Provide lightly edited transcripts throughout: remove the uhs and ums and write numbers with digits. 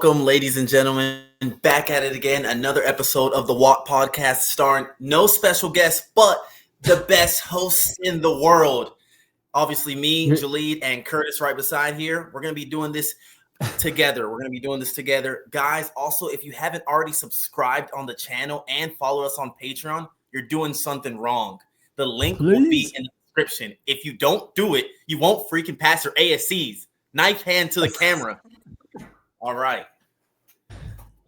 Welcome, ladies and gentlemen, back at it again. Another episode of the WOTPod starring no special guests, but the best hosts in the world. Obviously, me, Jalid, and Curtis right beside here. We're going to be doing this together. Guys, also, if you haven't already subscribed on the channel and follow us on Patreon, you're doing something wrong. The link will be in the description. If you don't do it, you won't freaking pass your ASCs. Knife hand to the camera. All right.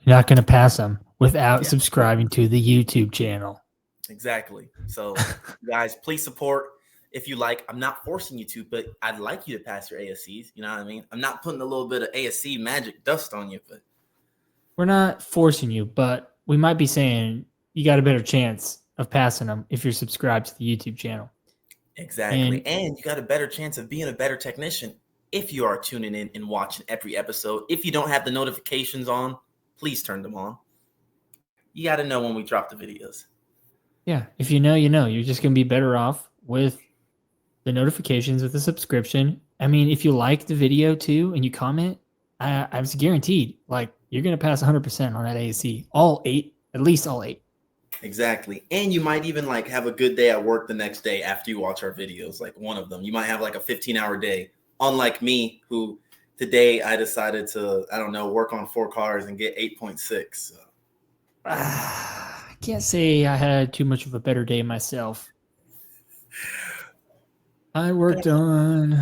You're not going to pass them without subscribing to the YouTube channel. Exactly. So, guys, please support if you like. I'm not forcing you to, but I'd like you to pass your ASCs. You know what I mean? I'm not putting a little bit of ASC magic dust on you, but we're not forcing you, but we might be saying you got a better chance of passing them if you're subscribed to the YouTube channel. Exactly. And you got a better chance of being a better technician if you are tuning in and watching every episode. If you don't have the notifications on, please turn them on. You got to know when we drop the videos. Yeah. If you know, you know. You're just going to be better off with the notifications, with the subscription. I mean, if you like the video too and you comment, I was guaranteed, like, you're going to pass 100% on that ASC. All 8, at least all 8. Exactly. And you might even like have a good day at work the next day after you watch our videos. Like one of them, you might have like a 15-hour day. Unlike me, who today I decided to, work on 4 cars and get 8.6. So. I can't say I had too much of a better day myself. I worked on.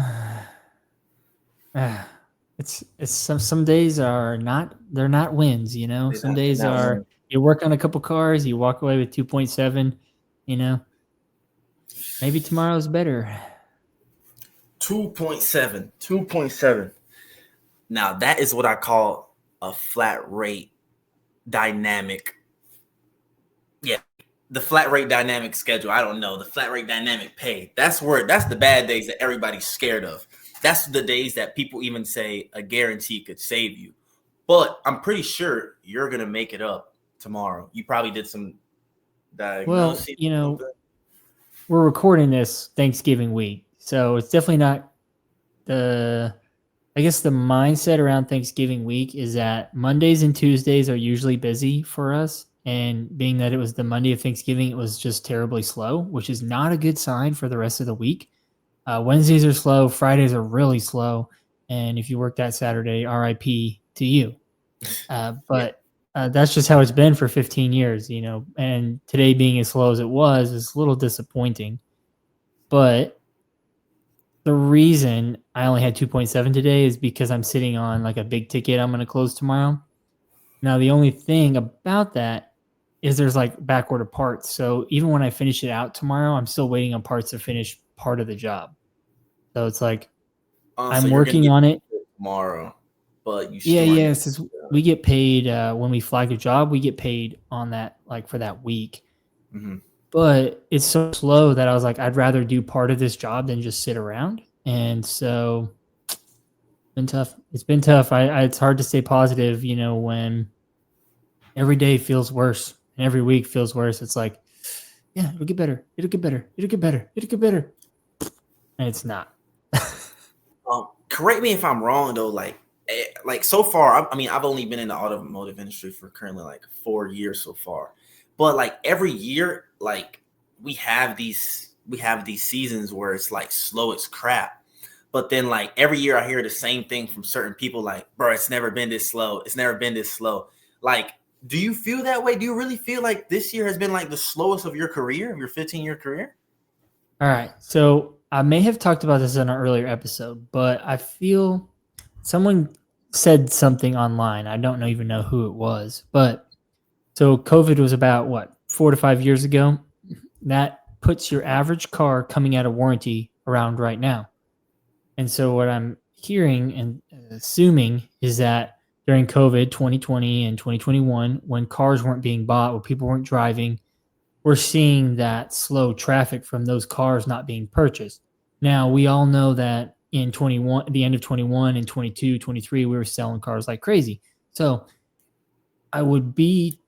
It's some days are not. They're not wins, you know. Some days are. You work on a couple cars, you walk away with 2.7. You know. Maybe tomorrow's better. 2.7. Now that is what I call a flat rate dynamic. Yeah, the flat rate dynamic schedule. I don't know, the flat rate dynamic pay. That's the bad days that everybody's scared of. That's the days that people even say a guarantee could save you. But I'm pretty sure you're gonna make it up tomorrow. You probably did some diagnosis. Well, you know, we're recording this Thanksgiving week. So it's definitely not I guess the mindset around Thanksgiving week is that Mondays and Tuesdays are usually busy for us. And being that it was the Monday of Thanksgiving, it was just terribly slow, which is not a good sign for the rest of the week. Wednesdays are slow. Fridays are really slow. And if you work that Saturday, RIP to you. But that's just how it's been for 15 years, you know. And today being as slow as it was is a little disappointing. But the reason I only had 2.7 today is because I'm sitting on like a big ticket I'm going to close tomorrow. Now, the only thing about that is there's like back order parts. So even when I finish it out tomorrow, I'm still waiting on parts to finish part of the job. So it's like I'm working on it tomorrow, but you since we get paid when we flag a job, we get paid on that, like for that week. Mm-hmm. But it's so slow that I was like, I'd rather do part of this job than just sit around. And so it's been tough. It's been tough. It's hard to stay positive, you know, when every day feels worse and every week feels worse. It's like, yeah, it'll get better. It'll get better. It'll get better. It'll get better. And it's not. Correct me if I'm wrong, though. Like so far, I mean, I've only been in the automotive industry for currently like 4 years so far. But like every year, like we have these seasons where it's like slow as crap. But then like every year I hear the same thing from certain people, like, bro, it's never been this slow. It's never been this slow. Like, do you feel that way? Do you really feel like this year has been like the slowest of your career, of your 15-year career? All right. So I may have talked about this in an earlier episode, but I feel someone said something online. I don't even know who it was, but so COVID was about 4 to 5 years ago. That puts your average car coming out of warranty around right now. And so what I'm hearing and assuming is that during COVID 2020 and 2021, when cars weren't being bought, when people weren't driving, we're seeing that slow traffic from those cars not being purchased. Now, we all know that in the end of 21 and 22, 23, we were selling cars like crazy. So I would be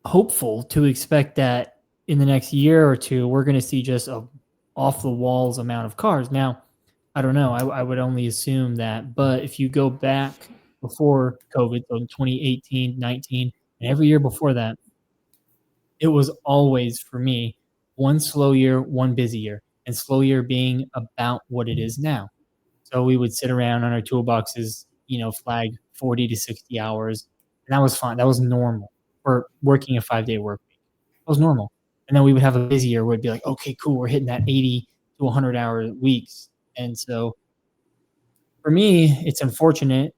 hopeful to expect that in the next year or two, we're going to see just a off the walls amount of cars. Now, I don't know. I would only assume that. But if you go back before COVID, so in 2018, 19, and every year before that, it was always for me one slow year, one busy year, and slow year being about what it is now. So we would sit around on our toolboxes, flag 40 to 60 hours, and that was fine. That was normal for working a 5-day work week. That was normal. And then we would have a busy year where it'd be like, okay, cool, we're hitting that 80 to 100-hour weeks. And so for me, it's unfortunate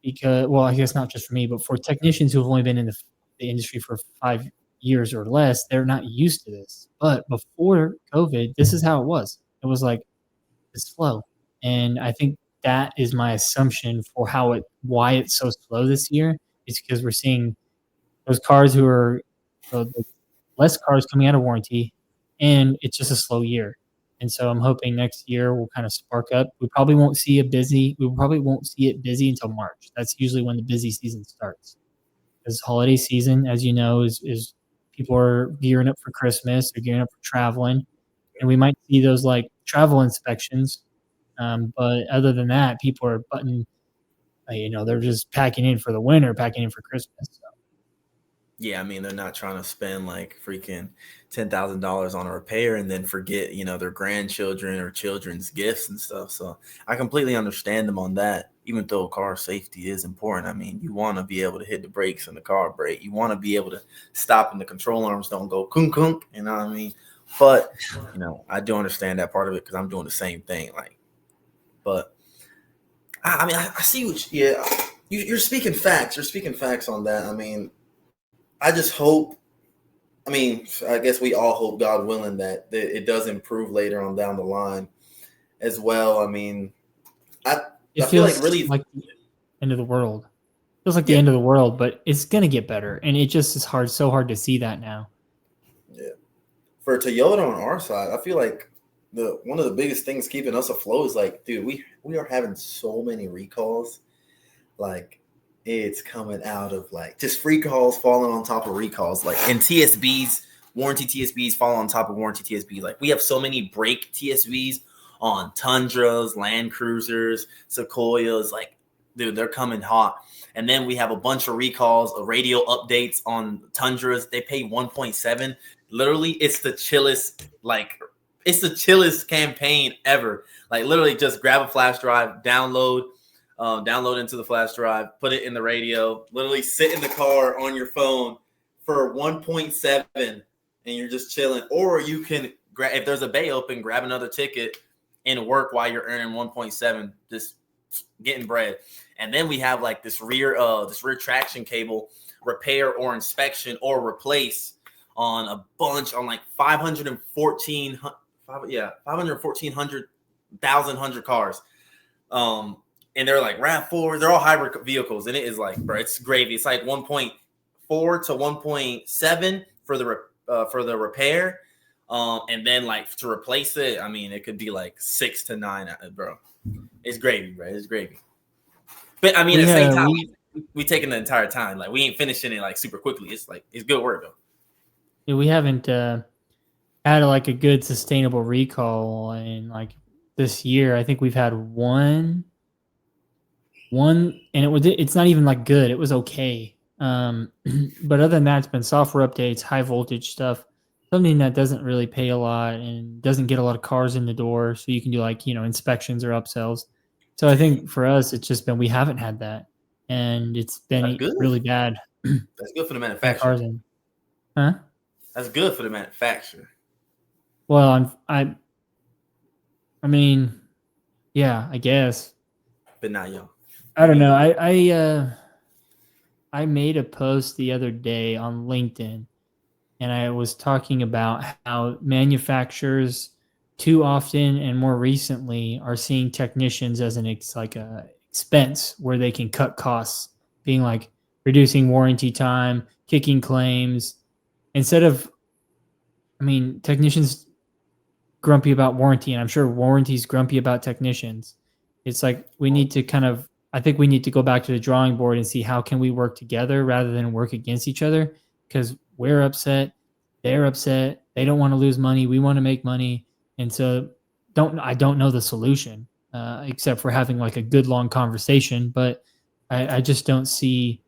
because, well, I guess not just for me, but for technicians who have only been in the industry for 5 years or less, they're not used to this. But before COVID, this is how it was. It was like it's slow, and I think that is my assumption for why it's so slow this year. Is because we're seeing those cars who are the less cars coming out of warranty, and it's just a slow year. And so I'm hoping next year will kind of spark up. We probably won't see it busy until March. That's usually when the busy season starts. Because holiday season, as you know, is people are gearing up for Christmas, they're gearing up for traveling, and we might see those like travel inspections. But other than that, people are they're just packing in for the winter, packing in for Christmas. So. Yeah, I mean, they're not trying to spend like freaking $10,000 on a repair and then forget, their grandchildren or children's gifts and stuff. So I completely understand them on that, even though car safety is important. I mean, you want to be able to hit the brakes and the car brake. You want to be able to stop and the control arms don't go kunk kunk, you know what I mean? But, I do understand that part of it because I'm doing the same thing. But I mean, I see you're speaking facts. You're speaking facts on that. I mean, I just hope, I guess we all hope, God willing, that it does improve later on down the line as well. I mean, I feel like really like the end of the world. It feels like the end of the world, but it's going to get better. And it just is so hard to see that now. Yeah. For Toyota on our side, I feel like one of the biggest things keeping us afloat is like, dude, we are having so many recalls. Like, it's coming out of like just recalls falling on top of recalls, like in TSBs, warranty TSBs fall on top of warranty TSBs. Like we have so many brake TSBs on Tundras, Land Cruisers, Sequoias. Like, dude, they're coming hot. And then we have a bunch of recalls, radio updates on Tundras. They pay 1.7. Literally, it's the chillest campaign ever. Like literally, just grab a flash drive, download into the flash drive, put it in the radio, literally sit in the car on your phone for 1.7 and you're just chilling. Or you can if there's a bay open, grab another ticket and work while you're earning 1.7, just getting bread. And then we have like this rear traction cable repair or inspection or replace on a bunch on like 514,000 cars. And they're like RAV4s. They're all hybrid vehicles. And it is like, bro, it's gravy. It's like 1.4 to 1.7 for the repair. And then like to replace it, I mean, it could be like 6 to 9, bro. It's gravy, bro. It's gravy. But I mean, at the same time, we taking the entire time. Like we ain't finishing it like super quickly. It's like, it's good work though. Yeah, we haven't had like a good sustainable recall in like this year. I think we've had one, and it's not even like good. It was okay. But other than that, it's been software updates, high voltage stuff, something that doesn't really pay a lot and doesn't get a lot of cars in the door. So you can do like, inspections or upsells. So I think for us, it's just been, we haven't had that, and it's been really bad. That's good for the manufacturer. Huh? That's good for the manufacturer. Well, I mean, yeah, I guess. But not y'all. I don't know. I made a post the other day on LinkedIn, and I was talking about how manufacturers too often and more recently are seeing technicians as a expense where they can cut costs, being like reducing warranty time, kicking claims, instead of, technicians grumpy about warranty, and I'm sure warranty's grumpy about technicians. It's like we need to I think we need to go back to the drawing board and see how can we work together rather than work against each other, because we're upset, they're upset, they don't want to lose money, we want to make money. And so I don't know the solution except for having like a good long conversation, but I just don't see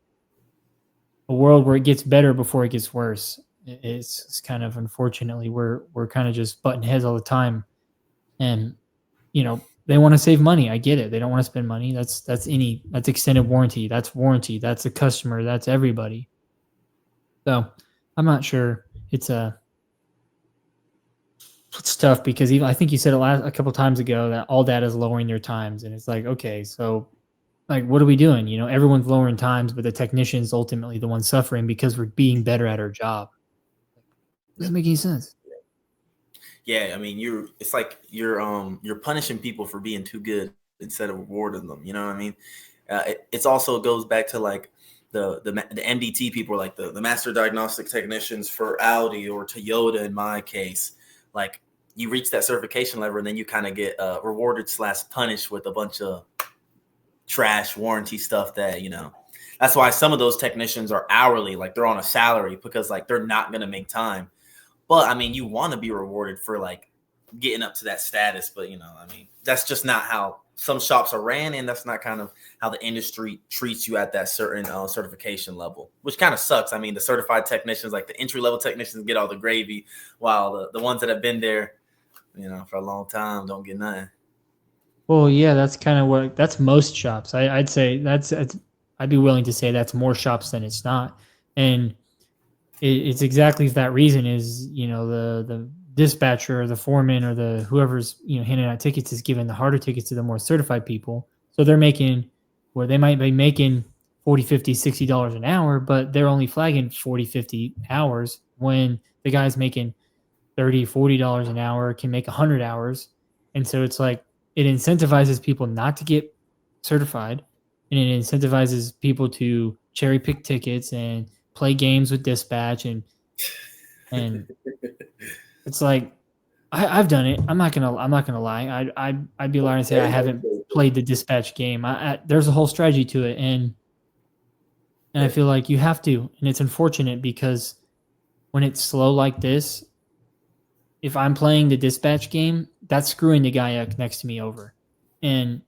a world where it gets better before it gets worse. It's kind of, unfortunately, we're kind of just butting heads all the time, and they want to save money. I get it. They don't want to spend money. That's extended warranty. That's warranty. That's a customer. That's everybody. So I'm not sure. It's tough because even I think you said it a couple times ago that all data is lowering their times, and it's like, okay, so like what are we doing? Everyone's lowering times, but the technician's ultimately the one suffering because we're being better at our job. Doesn't make any sense. Yeah, I mean, it's like you're punishing people for being too good instead of rewarding them. You know what I mean? It's also goes back to like the MDT people, like the master diagnostic technicians for Audi or Toyota in my case. Like you reach that certification level and then you kind of get rewarded / punished with a bunch of trash warranty stuff that, that's why some of those technicians are hourly, like they're on a salary because like they're not going to make time. But I mean, you want to be rewarded for like getting up to that status, but I mean, that's just not how some shops are ran, and that's not kind of how the industry treats you at that certain certification level, which kind of sucks. I mean, the certified technicians, like the entry level technicians, get all the gravy, while the ones that have been there, for a long time, don't get nothing. Well, yeah, that's kind of that's most shops. I'd say I'd be willing to say that's more shops than it's not, and it's exactly for that reason. Is the dispatcher or the foreman or the whoever's handing out tickets is giving the harder tickets to the more certified people, so they're making where they might be making 40, 50, $60 an hour, but they're only flagging 40, 50 hours when the guy's making $30, $40 an hour can make 100 hours, and so it's like it incentivizes people not to get certified, and it incentivizes people to cherry pick tickets and play games with dispatch, and it's like I've done it. I'm not gonna lie. I'd be lying to say I haven't played the dispatch game. There's a whole strategy to it, and I feel like you have to, and it's unfortunate because when it's slow like this, if I'm playing the dispatch game, that's screwing the guy next to me over, and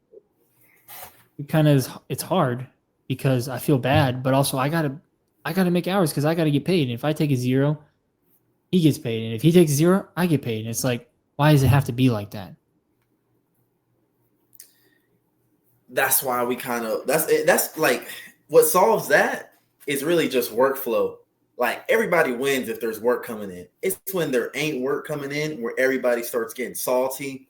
it's hard because I feel bad, but also I gotta make hours because I gotta get paid. And if I take a 0, he gets paid, and if he takes 0, I get paid. And it's like, why does it have to be like that? That's why we that's like what solves that is really just workflow. Like everybody wins if there's work coming in. It's when there ain't work coming in where everybody starts getting salty.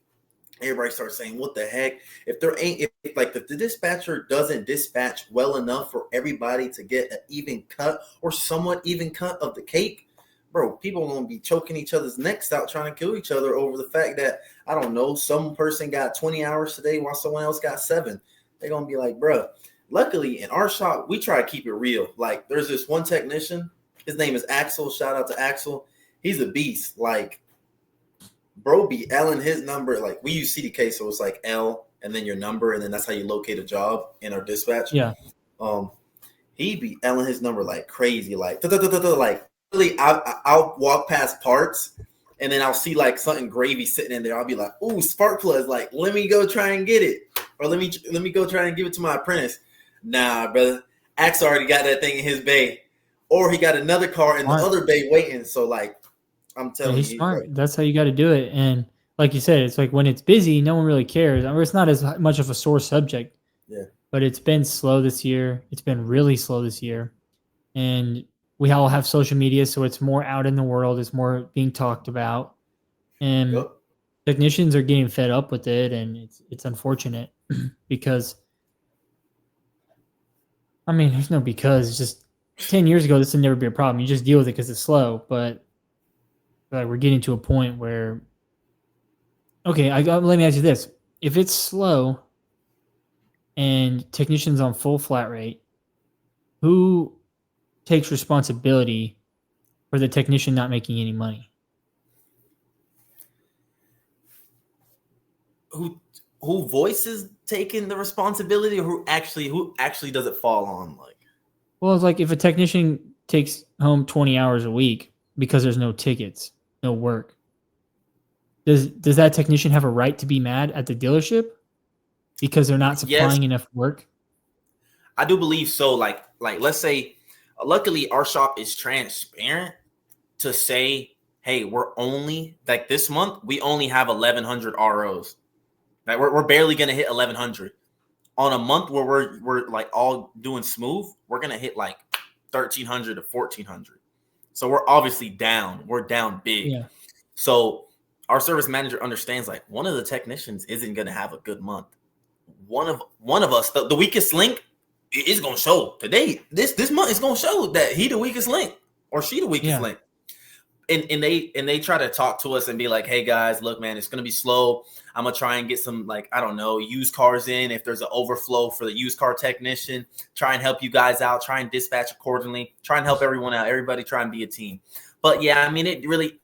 Everybody starts saying, what the heck? If the dispatcher doesn't dispatch well enough for everybody to get an even cut or somewhat even cut of the cake, bro, people are going to be choking each other's necks out trying to kill each other over the fact that, I don't know, some person got 20 hours today while someone else got 7. They're going to be like, bro, luckily in our shop, we try to keep it real. Like there's this one technician, his name is Axel. Shout out to Axel. He's a beast. Like, bro be L'ing his number. Like we use CDK, so it's like L and then your number, and then that's how you locate a job in our dispatch. Yeah. He be L'ing his number like crazy. Like like really, I'll walk past parts, and then I'll see like something gravy sitting in there. I'll be like, ooh, spark plugs. Like, let me go try and get it, or let me go try and give it to my apprentice. Nah, brother, Axe already got that thing in his bay, or he got another car in the other bay waiting. So like, I'm telling you, he's smart. Like, that's how you got to do it. And like you said, it's like when it's busy, no one really cares. I mean, it's not as much of a sore subject. Yeah. But it's been slow this year. It's been really slow this year, and we all have social media, so it's more out in the world. It's more being talked about, and technicians are getting fed up with it, and it's unfortunate because, I mean, there's no because. It's just 10 years ago, this would never be a problem. You just deal with it because it's slow, but we're getting to a point where, okay, let me ask you this: if it's slow and technicians on full flat rate, who takes responsibility for the technician not making any money? Who voices taking the responsibility, or who actually does it fall on? Like, well, it's like if a technician takes home 20 hours a week because there's no tickets, no work, does that technician have a right to be mad at the dealership because they're not supplying enough work? I do believe so. Like let's say, luckily our shop is transparent to say, hey, we're only like this month we only have 1,100 ROs. Like we're barely gonna hit 1,100 on a month where we're like all doing smooth. We're gonna hit like 1,300 to 1,400. So we're obviously down. We're down big. Yeah. So our service manager understands like one of the technicians isn't gonna have a good month. One of us, the weakest link, is gonna show today. This month is gonna show that he the weakest link or she the weakest link. And they try to talk to us and be like, hey guys, look, man, it's gonna be slow. I'm gonna try and get some, like, I don't know, used cars in. If there's an overflow for the used car technician, try and help you guys out, try and dispatch accordingly, try and help everyone out, everybody try and be a team. But yeah, I mean, it really,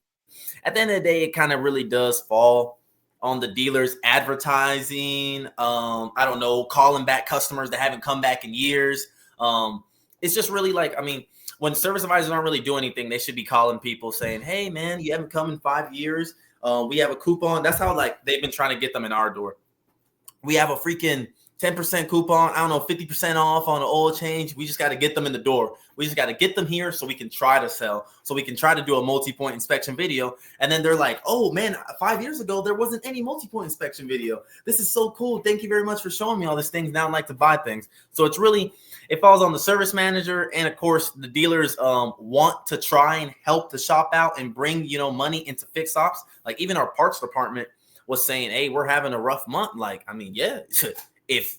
at the end of the day, it kind of really does fall on the dealers advertising. I don't know, calling back customers that haven't come back in years. It's just really like, I mean, when service advisors aren't really doing anything, they should be calling people saying, hey man, you haven't come in 5 years. We have a coupon. That's how like they've been trying to get them in our door. We have a freaking 10% coupon, I don't know, 50% off on an oil change. We just got to get them in the door. We just got to get them here so we can try to sell, so we can try to do a multi-point inspection video. And then they're like, oh man, 5 years ago, there wasn't any multi-point inspection video. This is so cool. Thank you very much for showing me all these things. Now I'd like to buy things. So it's really, it falls on the service manager. And of course, the dealers want to try and help the shop out and bring, money into fix ops. Like even our parts department was saying, hey, we're having a rough month. Like, I mean, yeah, if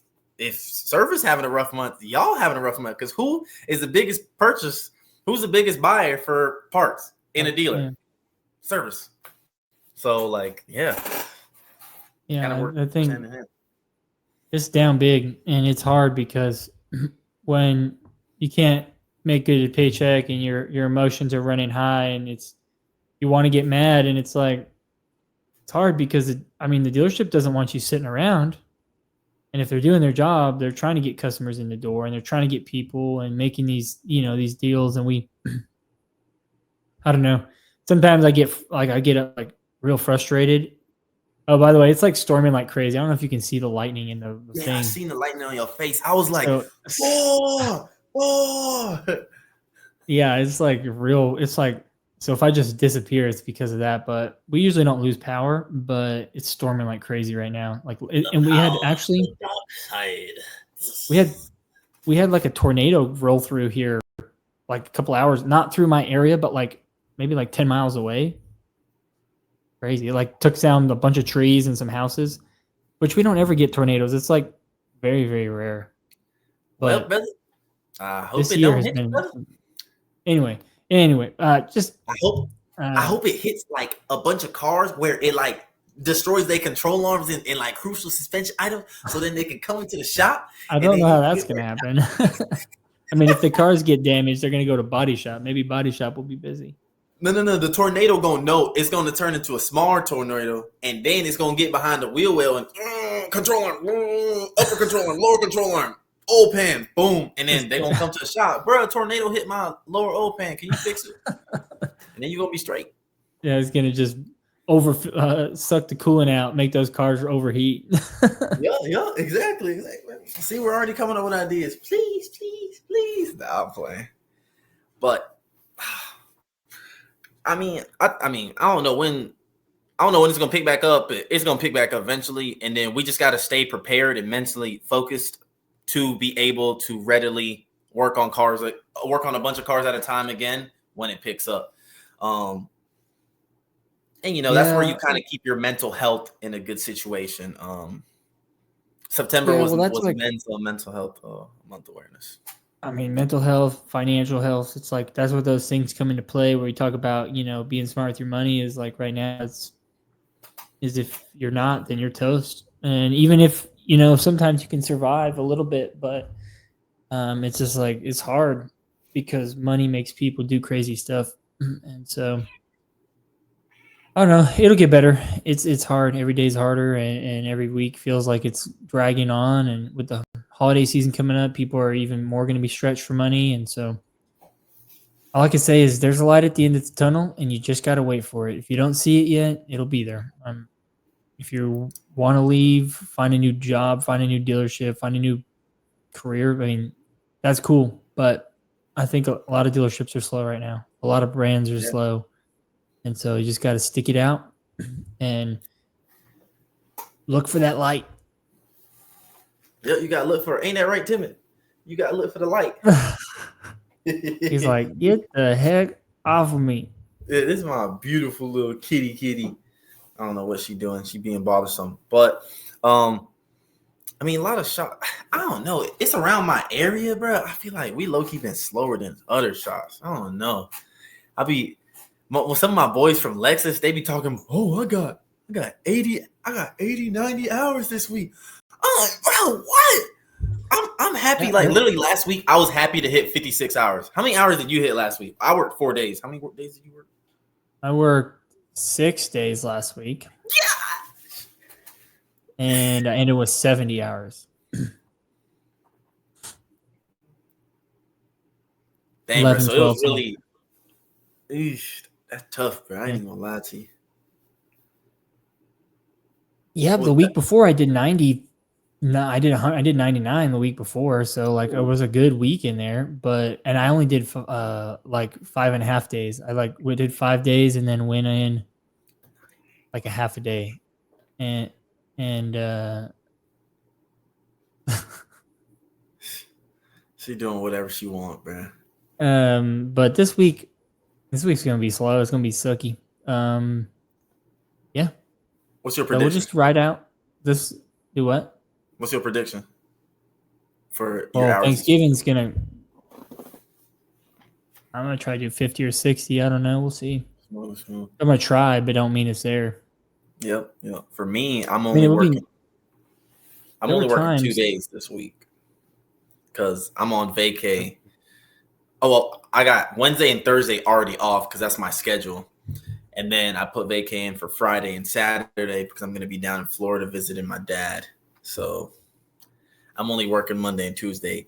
service having a rough month, y'all having a rough month, because who is the biggest purchase? Who's the biggest buyer for parts in a dealer? Yeah. Service. So like, yeah. I think it's down big, and it's hard because when you can't make good a paycheck and your emotions are running high, and you want to get mad, and it's like, it's hard because the dealership doesn't want you sitting around. And if they're doing their job, they're trying to get customers in the door, and they're trying to get people and making these, these deals. And I don't know. Sometimes I get real frustrated. Oh, by the way, it's like storming like crazy. I don't know if you can see the lightning in the thing. I seen the lightning on your face. I was like, Yeah, it's like real. It's like, so if I just disappear, it's because of that. But we usually don't lose power, but it's storming like crazy right now. Like, and we had actually, we had like a tornado roll through here, like a couple hours, not through my area, but like maybe like 10 miles away. Crazy. It like took down a bunch of trees and some houses, which we don't ever get tornadoes. It's like very, very rare. But well, I hope this it year don't has hit. been, Anyway, just I hope it hits like a bunch of cars where it like destroys their control arms and like crucial suspension items, so then they can come into the shop. I don't know how that's going to happen. I mean, if the cars get damaged, they're going to go to body shop. Maybe body shop will be busy. No. The tornado gonna know it's gonna turn into a smaller tornado, and then it's gonna get behind the wheel well and control arm, upper control arm, lower control arm, oil pan, boom, and then they're gonna come to the shop. Bro, a tornado hit my lower oil pan. Can you fix it? And then you're gonna be straight. Yeah, it's gonna just suck the coolant out, make those cars overheat. yeah, exactly. See, we're already coming up with ideas. Please. Nah, I'm playing. But I don't know when it's gonna pick back up. It's gonna pick back up eventually, and then we just gotta stay prepared and mentally focused to be able to readily work on a bunch of cars at a time again when it picks up. And that's where you kind of keep your mental health in a good situation. September was mental health month awareness. I mean, mental health, financial health, it's like that's where those things come into play, where you talk about, being smart with your money is like right now is if you're not, then you're toast. And even if, sometimes you can survive a little bit, but it's just like, it's hard because money makes people do crazy stuff. And so, I don't know, it'll get better. It's hard. Every day's harder, and every week feels like it's dragging on. And with the holiday season coming up, people are even more going to be stretched for money. And so all I can say is there's a light at the end of the tunnel, and you just got to wait for it. If you don't see it yet, it'll be there. If you want to leave, find a new job, find a new dealership, find a new career, I mean, That's cool, but I think a lot of dealerships are slow right now. A lot of brands are Yeah. slow, and so you just got to stick it out and look for that light. Yeah, you gotta look for it. Ain't that right, Timmy? You gotta look for the light. He's like, get the heck off of me. Yeah, this is my beautiful little kitty. I don't know what she doing. She being bothersome. But I mean, a lot of shops. I don't know. It's around my area, bro. I feel like we low-key been slower than other shops. I don't know. When some of my boys from Lexus, they be talking, oh, I got 80, 90 hours this week. I'm like, bro, what? I'm happy. Like literally last week, I was happy to hit 56 hours. How many hours did you hit last week? I worked 4 days. How many days did you work? I worked 6 days last week. Yeah. And I ended with 70 hours. Dang, 11, bro. So it was 12, really, that's tough, bro. I ain't even gonna lie to you. Yeah, the week before I did 90. No, I did 99 the week before, so like it was a good week in there. And I only did like 5.5 days. We did 5 days and then went in like a half a day, and she doing whatever she want, bro. But this week's gonna be slow. It's gonna be sucky. Yeah. What's your So prediction? we'll just ride out this. Do what? What's your prediction for your hours? Thanksgiving's gonna. I'm gonna try to do 50 or 60. I don't know. We'll see. Smooth. I'm gonna try, but don't mean it's there. Yep. For me, I'm only working. I'm only working 2 days this week because I'm on vacay. Oh well, I got Wednesday and Thursday already off because that's my schedule, and then I put vacay in for Friday and Saturday because I'm gonna be down in Florida visiting my dad. So I'm only working Monday and Tuesday.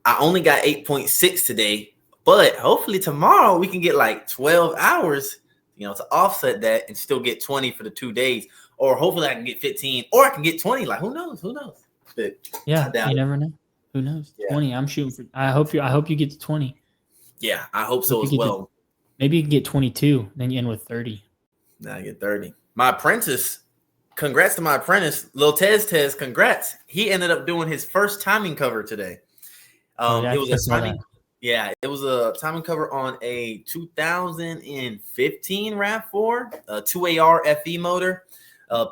I only got 8.6 today, but hopefully tomorrow we can get like 12 hours, to offset that and still get 20 for the 2 days. Or hopefully I can get 15 or I can get 20. Like, who knows? But yeah, you never know. Who knows? Yeah. 20. I'm shooting for. I hope you get to 20. Yeah, I hope so as well. Maybe you can get 22, then you end with 30. Now I get 30. My apprentice. Congrats to my apprentice, Lil Tez. Congrats. He ended up doing his first timing cover today. It was a timing. Yeah, it was a timing cover on a 2015 RAV4, a 2AR FE motor.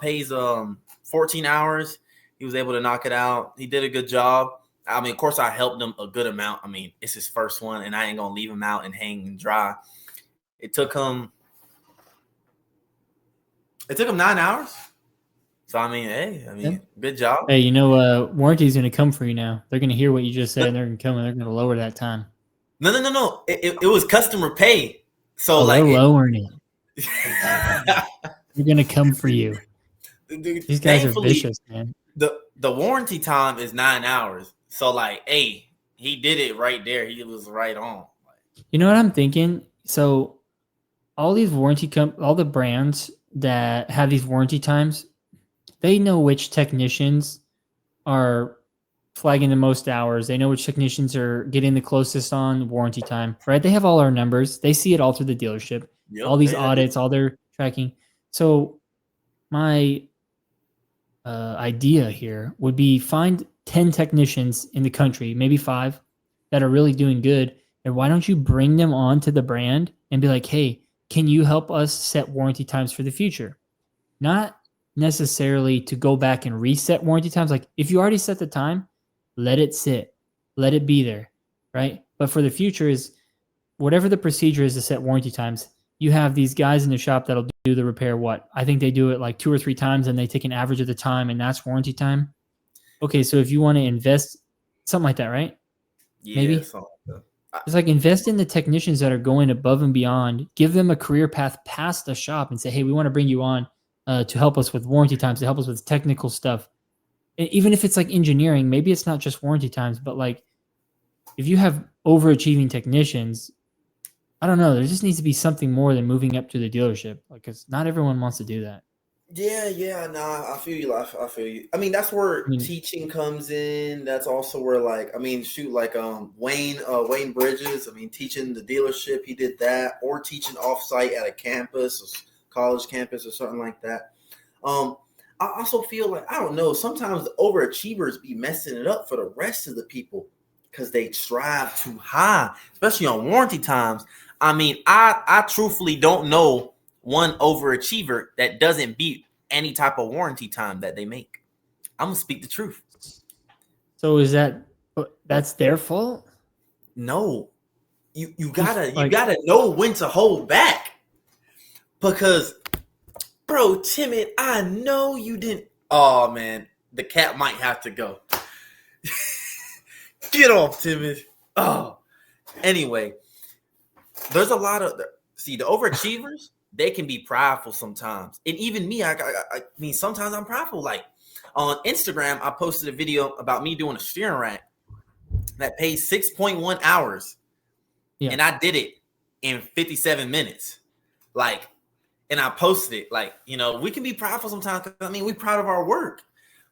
Pays 14 hours. He was able to knock it out. He did a good job. I mean, of course, I helped him a good amount. I mean, it's his first one, and I ain't gonna leave him out and hang and dry. It took him 9 hours. So, I mean, good job. Hey, warranty's going to come for you now. They're going to hear what you just said, and they're going to come and they're going to lower that time. No. It was customer pay. So, they're lowering it. They're going to come for you. Dude, these guys are vicious, man. The warranty time is 9 hours. So, hey, he did it right there. He was right on. You know what I'm thinking? So, all these all the brands that have these warranty times, they know which technicians are flagging the most hours. They know which technicians are getting the closest on warranty time, right? They have all our numbers. They see it all through the dealership. Yep, all these audits, all their tracking. So my idea here would be find 10 technicians in the country, maybe 5, that are really doing good. And why don't you bring them on to the brand and be like, hey, can you help us set warranty times for the future? Not necessarily to go back and reset warranty times. Like if you already set the time, let it sit, let it be there, right? But for the future is whatever the procedure is to set warranty times, you have these guys in the shop that'll do the repair. I think they do it like 2 or 3 times and they take an average of the time and that's warranty time. Okay, so if you want to invest something like that, right? Yeah, maybe it's like invest in the technicians that are going above and beyond, give them a career path past the shop and say, hey, we want to bring you on to help us with warranty times, to help us with technical stuff. And even if it's like engineering, maybe it's not just warranty times, but like if you have overachieving technicians, I don't know, there just needs to be something more than moving up to the dealership, because not everyone wants to do that. Yeah, nah, I feel you. I feel you. I mean, that's where I mean, teaching comes in. That's also where, like, I mean, shoot, like, Wayne Bridges. I mean, teaching the dealership, he did that, or teaching offsite at a campus, or college campus, or something like that. Um, I also feel like, I don't know. Sometimes the overachievers be messing it up for the rest of the people because they strive too high, especially on warranty times. I mean, I truthfully don't know one overachiever that doesn't beat any type of warranty time that they make. I'm gonna speak the truth. so that's their fault? No, you Who's gotta you like, gotta know when to hold back because, bro, Timid, I know you didn't. Oh man, the cat might have to go. Get off, Timid. Oh, anyway, there's a lot of the overachievers. They can be prideful sometimes, and even me. I mean, sometimes I'm prideful. Like on Instagram, I posted a video about me doing a steering rack that pays 6.1 hours, yeah. and I did it in 57 minutes. Like, and I posted it. Like, we can be prideful sometimes. I mean, we're proud of our work,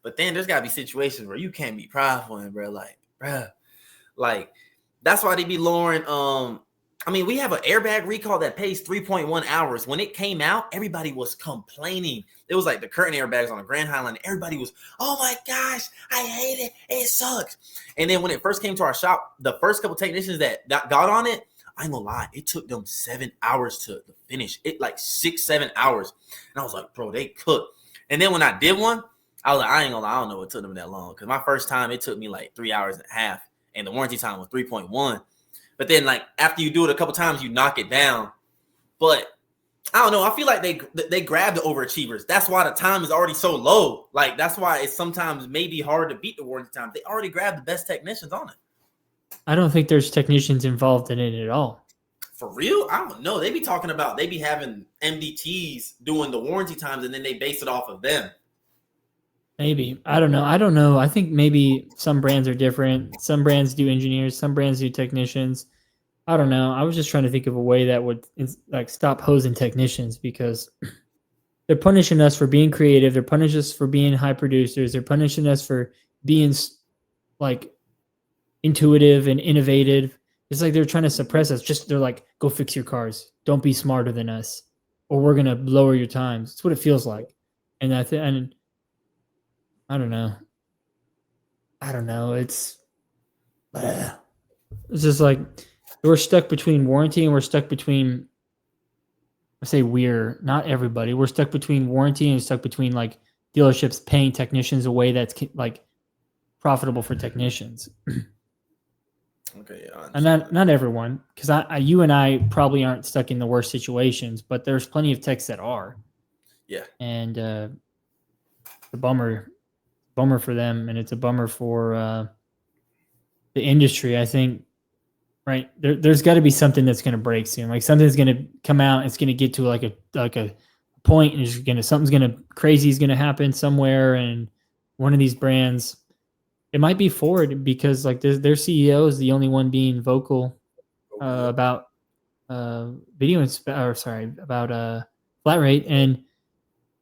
but then there's gotta be situations where you can't be prideful, and bro, like that's why they be lowering. I mean, we have an airbag recall that pays 3.1 hours. When it came out, everybody was complaining. It was like the curtain airbags on the Grand Highland. Everybody was, oh my gosh, I hate it. It sucks. And then when it first came to our shop, the first couple technicians that got on it, I ain't gonna lie, it took them 7 hours to finish. It like 6-7 hours. And I was like, bro, they cooked. And then when I did one, I was like, I ain't gonna lie, I don't know what took them that long. Because my first time, it took me like 3 hours and a half. And the warranty time was 3.1. But then, like, after you do it a couple times, you knock it down. But I don't know. I feel like they grab the overachievers. That's why the time is already so low. Like, that's why it's sometimes maybe hard to beat the warranty time. They already grabbed the best technicians on it. I don't think there's technicians involved in it at all. For real? I don't know. They be talking about, they be having MDTs doing the warranty times, and then they base it off of them. Maybe. I don't know. I think maybe some brands are different. Some brands do engineers, some brands do technicians. I don't know. I was just trying to think of a way that would like stop hosing technicians because they're punishing us for being creative. They're punishing us for being high producers. They're punishing us for being like intuitive and innovative. It's like they're trying to suppress us. They're like, go fix your cars. Don't be smarter than us, or we're gonna lower your times. That's what it feels like. And and I don't know. It's just like we're stuck between warranty and we're stuck between. I say we're not everybody. We're stuck between warranty and stuck between like dealerships paying technicians a way that's like profitable for technicians. Okay, yeah, And not everyone, because you and I probably aren't stuck in the worst situations, but there's plenty of techs that are. Yeah. And the bummer for them, and it's a bummer for the industry. I think, right? There's got to be something that's going to break soon. Like something's going to come out. It's going to get to like a point, and something's crazy is going to happen somewhere, and one of these brands. It might be Ford because like their CEO is the only one being vocal about about flat rate, and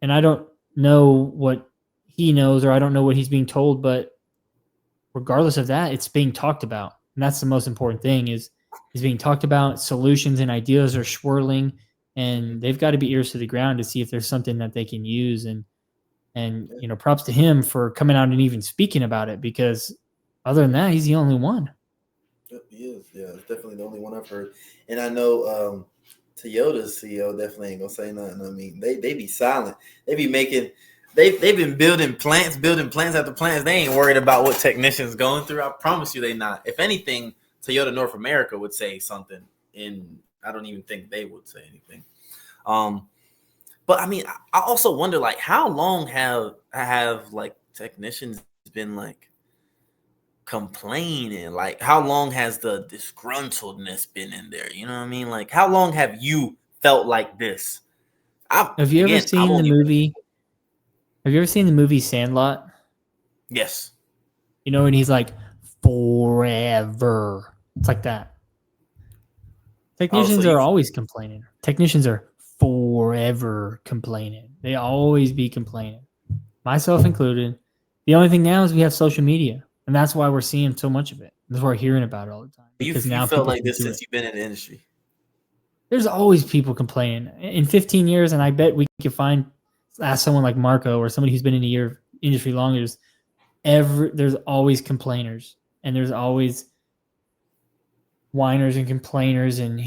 I don't know what he knows or I don't know what he's being told, but regardless of that, it's being talked about, and that's the most important thing is being talked about. Solutions and ideas are swirling, and they've got to be ears to the ground to see if there's something that they can use. And props to him for coming out and even speaking about it, because other than that, he's the only one. Yep, he is. Yeah, it's definitely the only one I've heard. And I know Toyota's CEO definitely ain't gonna say nothing. I mean, they be silent. They be making they've been building plants after plants. They ain't worried about what technicians going through. I promise you they not. If anything, Toyota North America would say something, and I don't even think they would say anything. But I mean, I also wonder, like, how long have like technicians been like complaining? Like, how long has the disgruntledness been in there? You know what I mean? Like, how long have you felt like this? Have you ever seen the movie? Have you ever seen the movie Sandlot? Yes. And he's like, forever. It's like that. Technicians are always complaining. Technicians are forever complaining. They always be complaining, myself included. The only thing now is we have social media, and that's why we're seeing so much of it. That's why we're hearing about it all the time, because You now felt people like can this do since it. you've been in the industry. There's always people complaining. In 15 years, and I bet we could ask someone like Marco or somebody who's been in a year industry longer. There's always complainers, and there's always whiners and complainers and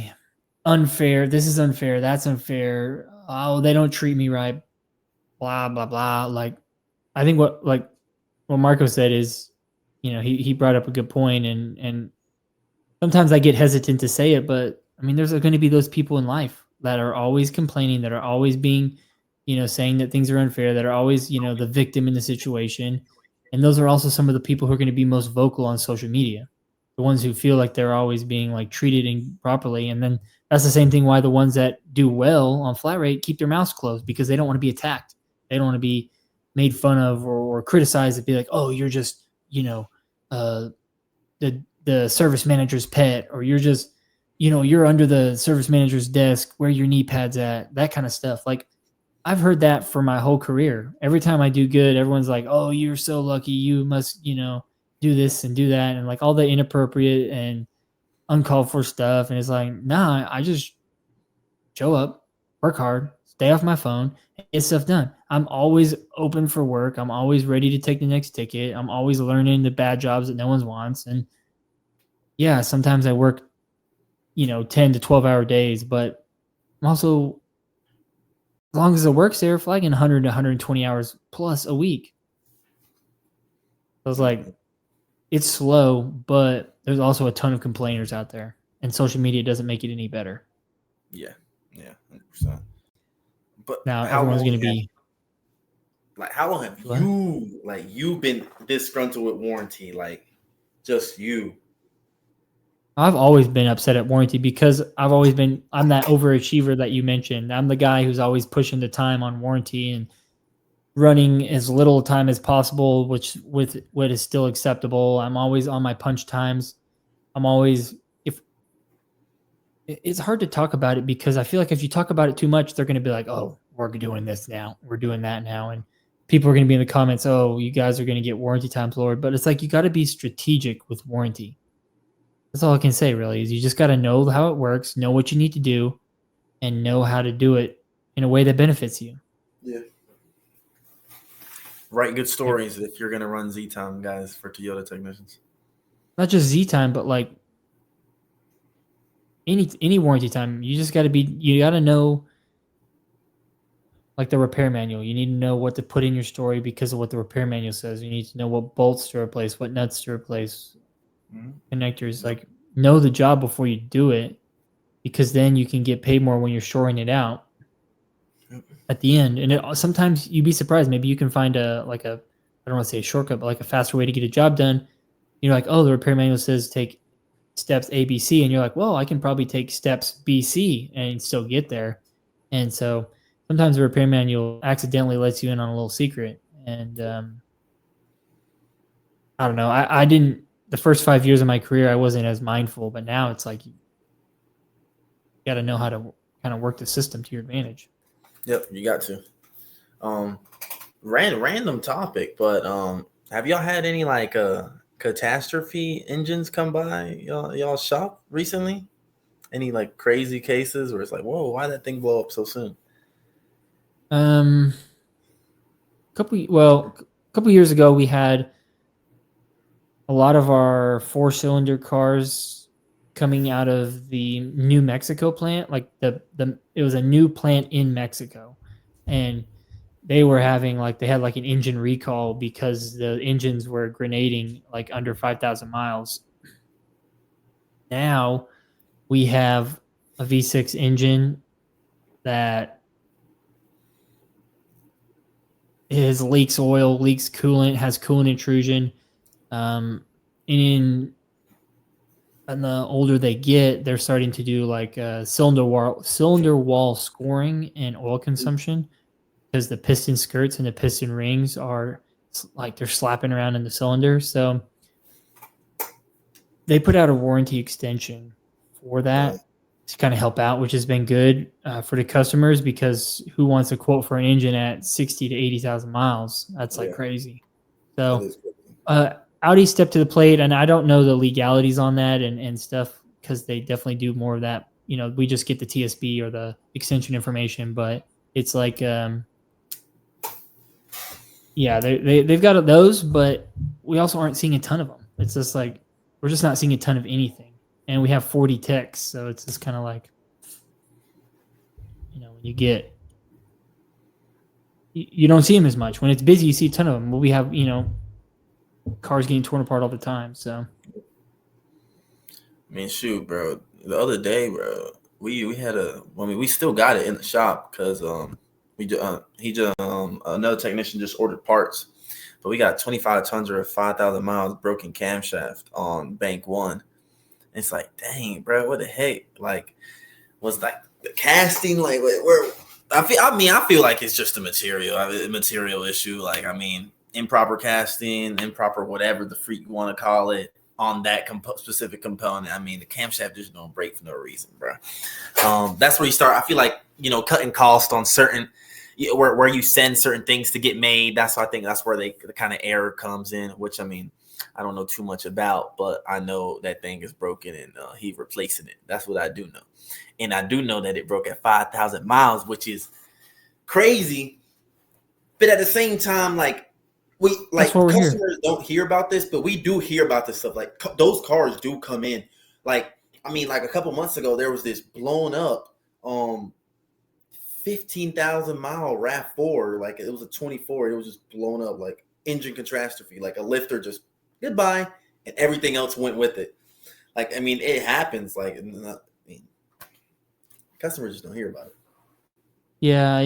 unfair. This is unfair. That's unfair. Oh, they don't treat me right. Blah blah blah. Like, I think what Marco said is, he brought up a good point, and sometimes I get hesitant to say it, but I mean, there's going to be those people in life that are always complaining, that are always being, saying that things are unfair, that are always, the victim in the situation. And those are also some of the people who are going to be most vocal on social media, the ones who feel like they're always being like treated improperly. And then that's the same thing why the ones that do well on flat rate keep their mouths closed, because they don't want to be attacked. They don't want to be made fun of or criticized and be like, oh, you're just, uh, the service manager's pet, or you're just, you're under the service manager's desk, where your knee pads at, that kind of stuff. Like, I've heard that for my whole career. Every time I do good, everyone's like, oh, you're so lucky, you must, do this and do that, and like all the inappropriate and uncalled for stuff. And it's like, nah, I just show up, work hard, stay off my phone, and get stuff done. I'm always open for work. I'm always ready to take the next ticket. I'm always learning the bad jobs that no one wants. And yeah, sometimes I work, 10 to 12-hour days, but I'm also, as long as the work's there, flagging 100 to 120 hours plus a week. I was like, it's slow, but there's also a ton of complainers out there, and social media doesn't make it any better. Yeah, 100%. But now everyone's going to be like, how long have you been disgruntled with warranty? Like, just you? I've always been upset at warranty, because I'm that overachiever that you mentioned. I'm the guy who's always pushing the time on warranty and running as little time as possible, which with what is still acceptable. I'm always on my punch times. I'm always, if it's hard to talk about it, because I feel like if you talk about it too much, they're going to be like, oh, we're doing this now, we're doing that now. And people are going to be in the comments, oh, you guys are going to get warranty times lowered. But it's like, you got to be strategic with warranty. That's all I can say, really, is you just got to know how it works, know what you need to do, and know how to do it in a way that benefits you. Yeah. Write good stories if you're going to run Z-Time, guys, for Toyota technicians. Not just Z-Time, but like any warranty time. You just got to know like the repair manual. You need to know what to put in your story because of what the repair manual says. You need to know what bolts to replace, what nuts to replace, connectors. Like, know the job before you do it, because then you can get paid more when you're shoring it out at the end. And sometimes you'd be surprised. Maybe you can find I don't want to say a shortcut, but like a faster way to get a job done. You're like, oh, the repair manual says take steps A, B, C. And you're like, well, I can probably take steps B, C and still get there. And so sometimes the repair manual accidentally lets you in on a little secret. And I don't know. I didn't, the first 5 years of my career, I wasn't as mindful, but now it's like, you got to know how to kind of work the system to your advantage. Yep, you got to. Random topic, but have y'all had any like catastrophe engines come by y'all shop recently? Any like crazy cases where it's like, whoa, why did that thing blow up so soon? A couple years ago, we had a lot of our 4-cylinder cars coming out of the New Mexico plant. Like it was a new plant in Mexico, and they were having they had like an engine recall because the engines were grenading like under 5,000 miles. Now we have a V6 engine that leaks oil, leaks coolant, has coolant intrusion. And the older they get, they're starting to do like cylinder wall scoring and oil consumption, because the piston skirts and the piston rings are like they're slapping around in the cylinder. So they put out a warranty extension for that. to kind of help out, which has been good for the customers, because who wants a quote for an engine at 60 to 80,000 miles? That's like Yeah, crazy. that So is good. Audi stepped to the plate, and I don't know the legalities on that and stuff, because they definitely do more of that. We just get the TSB or the extension information, but it's like, yeah, they've got those, but we also aren't seeing a ton of them. It's just like we're just not seeing a ton of anything, and we have 40 techs, so it's just kind of like, when you don't see them as much. When it's busy, you see a ton of them. But we have cars getting torn apart all the time. So I mean, shoot, bro. The other day, bro, we had we still got it in the shop because another technician just ordered parts, but we got 25 tons or 5,000 miles broken camshaft on bank one. And it's like, dang, bro, what the heck? Like, was like the casting like where? I feel like it's just a material issue. Like, I mean, improper casting, improper whatever the freak you want to call it on that specific component. I mean, the camshaft just don't break for no reason, bro. That's where you start. I feel like cutting cost on certain where you send certain things to get made. I think that's where the kind of error comes in. Which, I mean, I don't know too much about, but I know that thing is broken and he's replacing it. That's what I do know. And I do know that it broke at 5,000 miles, which is crazy. But at the same time, like, customers don't hear about this, but we do hear about this stuff. Like, those cars do come in. Like, I mean, like a couple months ago, there was this blown up 15,000 mile RAV4. Like, it was a 24. It was just blown up, like engine catastrophe. Like a lifter just goodbye, and everything else went with it. Like, I mean, it happens. Like, customers just don't hear about it. Yeah,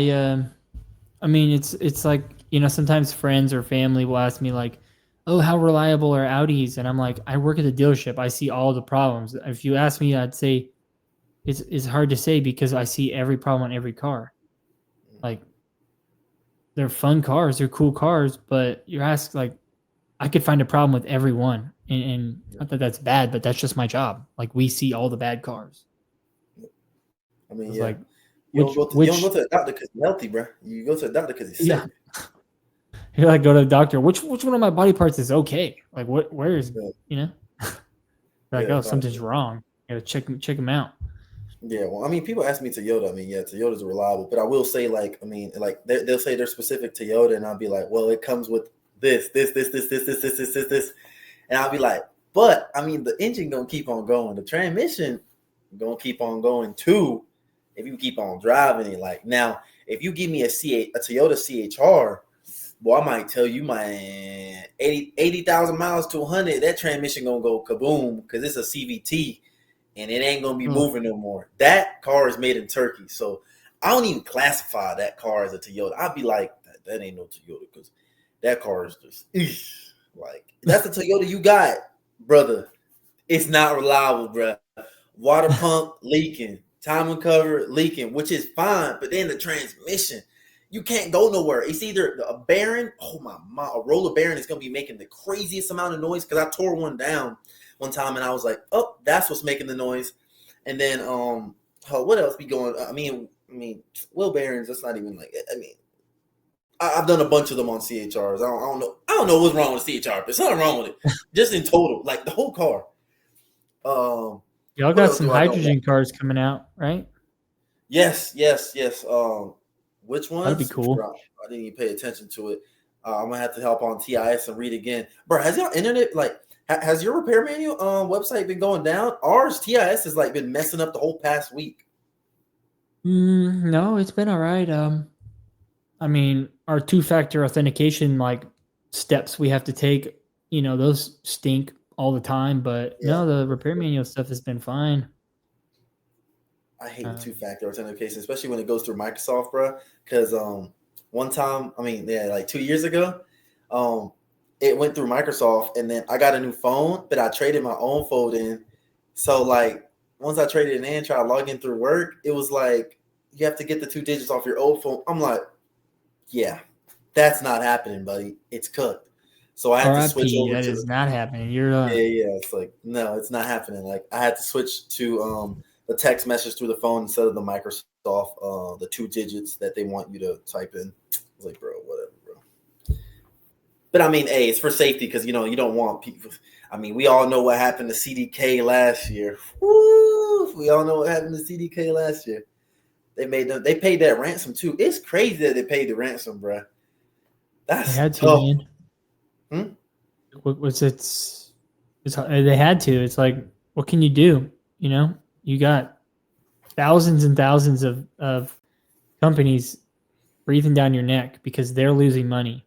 I mean, it's like, sometimes friends or family will ask me like, "Oh, how reliable are Audis?" And I'm like, "I work at the dealership. I see all the problems." If you ask me, I'd say it's hard to say because I see every problem on every car. Like, they're fun cars, they're cool cars, but you're asked, like, I could find a problem with every one, and not that that's bad, but that's just my job. Like, we see all the bad cars. I mean, It's yeah. like, You don't go to a doctor because you're healthy, bro. You go to a doctor because you're sick. You like go to the doctor. Which one of my body parts is okay? Like, where is like, oh, something's wrong. You gotta check them out. Yeah, well, I mean, people ask me Toyota. I mean, yeah, Toyotas are reliable, but I will say, like, I mean, like they'll say they're specific Toyota, and I'll be like, well, it comes with this, and I'll be like, but I mean, the engine gonna keep on going, the transmission gonna keep on going too, if you keep on driving it. Like, now, if you give me a Toyota CHR, well, I might tell you, man, 80,000 miles to 100, that transmission gonna go kaboom because it's a CVT. And it ain't gonna be moving no more. That car is made in Turkey, so I don't even classify that car as a Toyota. I'd be like, that ain't no Toyota because that car is just like, that's the Toyota you got, brother. It's not reliable, bro. Water pump leaking, timing cover leaking, which is fine, but then the transmission, you can't go nowhere. It's either a bearing, a roller bearing is gonna be making the craziest amount of noise because I tore one down one time and I was like, oh, that's what's making the noise. And then what else be going? I mean, wheel bearings, that's not even like, I mean, I've done a bunch of them on CHRs. I don't know what's wrong with CHR, but there's nothing wrong with it. Just in total, like the whole car. Y'all got some hydrogen cars coming out, right? Yes. Which ones? That'd be cool. I didn't even pay attention to it. I'm gonna have to help on TIS and read again. Bro, has your internet, like, has your repair manual website been going down? Ours, TIS, has like been messing up the whole past week. No, it's been all right. I mean, our 2-factor authentication, like, steps we have to take, those stink all the time. But no, the repair manual stuff has been fine. I hate 2-factor authentication, especially when it goes through Microsoft, bro. Because one time, I mean, like 2 years ago, it went through Microsoft, and then I got a new phone, but I traded my own phone in. So, like, once I traded it in, try to log in through work, it was like, you have to get the 2 digits off your old phone. I'm like, yeah, that's not happening, buddy. It's cooked. So I had to switch over. That is not happening. You're yeah. It's like, no, it's not happening. Like, I had to switch to the text message through the phone instead of the Microsoft, the 2 digits that they want you to type in. I was like, bro, whatever, bro. But I mean, hey, it's for safety because you don't want people. I mean, we all know what happened to CDK last year. Woo! We all know what happened to CDK last year. They paid that ransom too. It's crazy that they paid the ransom, bro. That's They had to, tough. man. They had to. It's like, what can you do? You got thousands and thousands of companies breathing down your neck because they're losing money.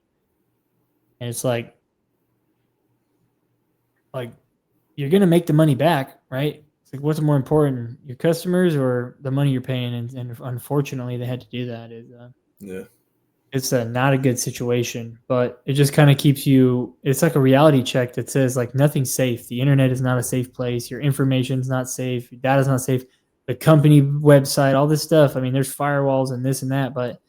And it's like you're going to make the money back, right? It's like, what's more important, your customers or the money you're paying? And unfortunately, they had to do that. It's not a good situation, but it just kind of keeps you. It's like a reality check that says like nothing's safe. The internet is not a safe place. Your information's not safe. Your data's not safe. The company website, all this stuff. I mean, there's firewalls and this and that, but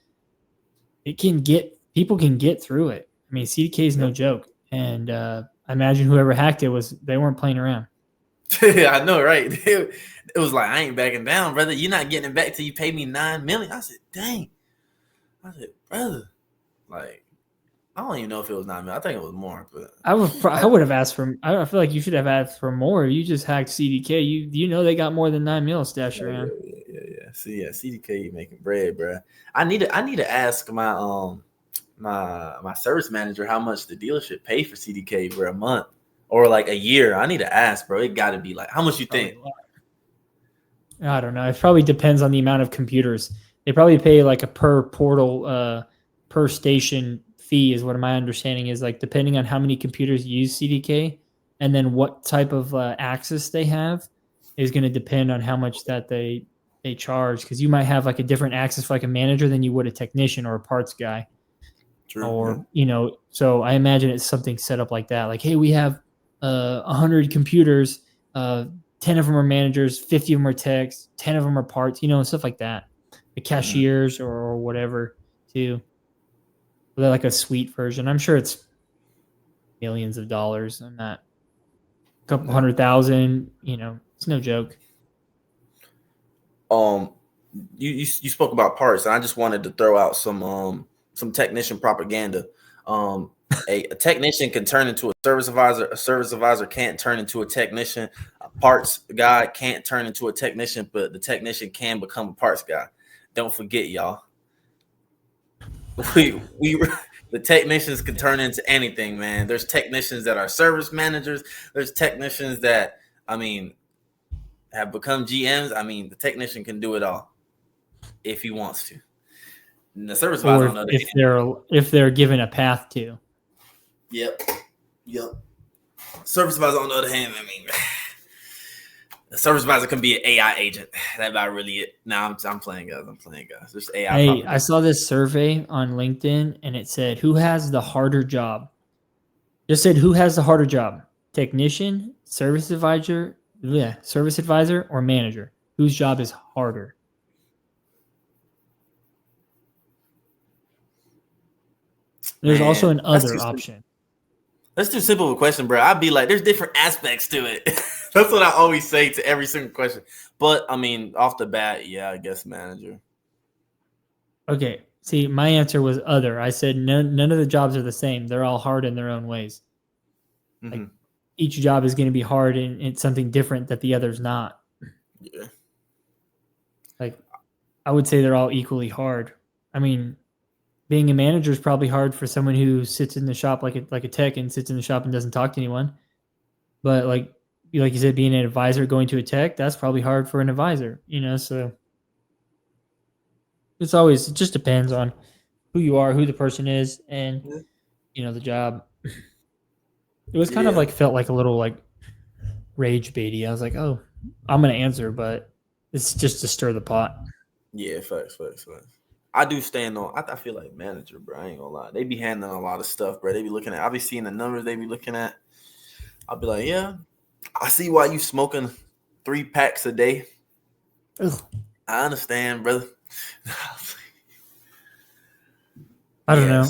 people can get through it. I mean, CDK is no joke, and I imagine whoever hacked it they weren't playing around. I know, right? It was like, I ain't backing down, brother. You're not getting it back till you pay me $9 million. I said, dang. I said, brother, like, I don't even know if it was $9 million. I think it was more, but I would have asked for. I feel like you should have asked for more. You just hacked CDK. They got more than $9 million stashed around. Yeah. See, CDK making bread, bro. I need to ask my my service manager how much the dealership pay for CDK for a month or like a year. I need to ask, bro. It got to be like, how much you think? I don't know. It probably depends on the amount of computers. They probably pay like a per portal, per station fee is what my understanding is. Like depending on how many computers use CDK and then what type of access they have is going to depend on how much that they charge. Because you might have like a different access for like a manager than you would a technician or a parts guy. True, or so I imagine it's something set up like that. Like, hey, we have 100 computers, 10 of them are managers, 50 of them are techs, 10 of them are parts, stuff like that. The cashiers or whatever too. They're like a suite version. I'm sure it's millions of dollars. I'm not a couple 100,000. It's no joke. You spoke about parts, and I just wanted to throw out some technician propaganda. A technician can turn into a service advisor. A service advisor can't turn into a technician. A parts guy can't turn into a technician, but the technician can become a parts guy. Don't forget, y'all. The technicians can turn into anything, man. There's technicians that are service managers. There's technicians that, have become GMs. The technician can do it all if he wants to. And the service advisor, or if they're given a path to. Yep. Service advisor, on the other hand, the service advisor can be an AI agent. That's about really it. Now I'm playing, guys. There's AI. Hey, I saw this survey on LinkedIn, and it said, "Who has the harder job?" Just said, "Who has the harder job? Technician, service advisor, or manager? Whose job is harder?" There's also an other option. That's too simple of a question, bro. I'd be like, there's different aspects to it. That's what I always say to every single question. But off the bat, yeah, I guess manager. Okay. See, my answer was other. I said none of the jobs are the same. They're all hard in their own ways. Mm-hmm. Like, each job is going to be hard and it's something different that the other's not. Yeah. Like, I would say they're all equally hard. Being a manager is probably hard for someone who sits in the shop like a tech and sits in the shop and doesn't talk to anyone. But like you said, being an advisor going to a tech, that's probably hard for an advisor, so it just depends on who you are, who the person is, and the job. It was kind of like felt like a little like rage baity. I was like, oh, I'm gonna answer, but it's just to stir the pot. Yeah, facts. I do stand on. I feel like manager, bro. I ain't gonna lie. They be handling a lot of stuff, bro. They be looking at. I be seeing the numbers they be looking at. I'll be like, yeah, I see why you smoking 3 packs a day. Ugh. I understand, brother. I don't know.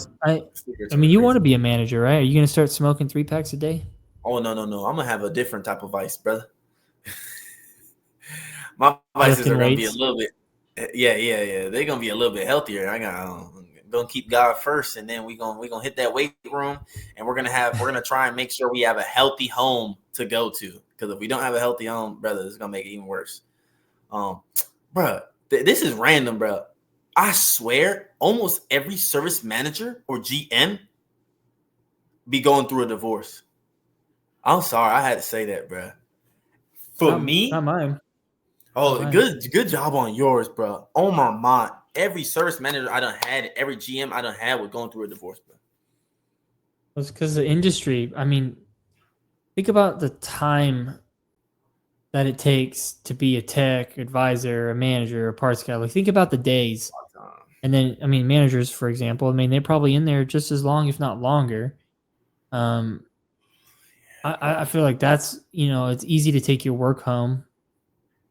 You want to be a manager, right? Are you gonna start smoking 3 packs a day? Oh no. I'm gonna have a different type of vice, brother. My vices lifting are gonna be a weights. little bit. Yeah. They're gonna be a little bit healthier. I got gonna keep God first, and then we gonna hit that weight room, and we're gonna try and make sure we have a healthy home to go to. Because if we don't have a healthy home, brother, it's gonna make it even worse. Um, bro, this is random, bro. I swear, almost every service manager or GM be going through a divorce. I'm sorry, I had to say that, bro. For Not me, mine. Not oh, mine. good job on yours, bro. Oh my mind, every service manager I done had, every GM I done had was going through a divorce, bro. It's because the industry. I mean, think about the time that it takes to be a tech advisor, a manager, a parts guy. Like, think about the days. And then, I mean, managers, for example, I mean, they're probably in there just as long, if not longer. Um, I feel like that's, it's easy to take your work home.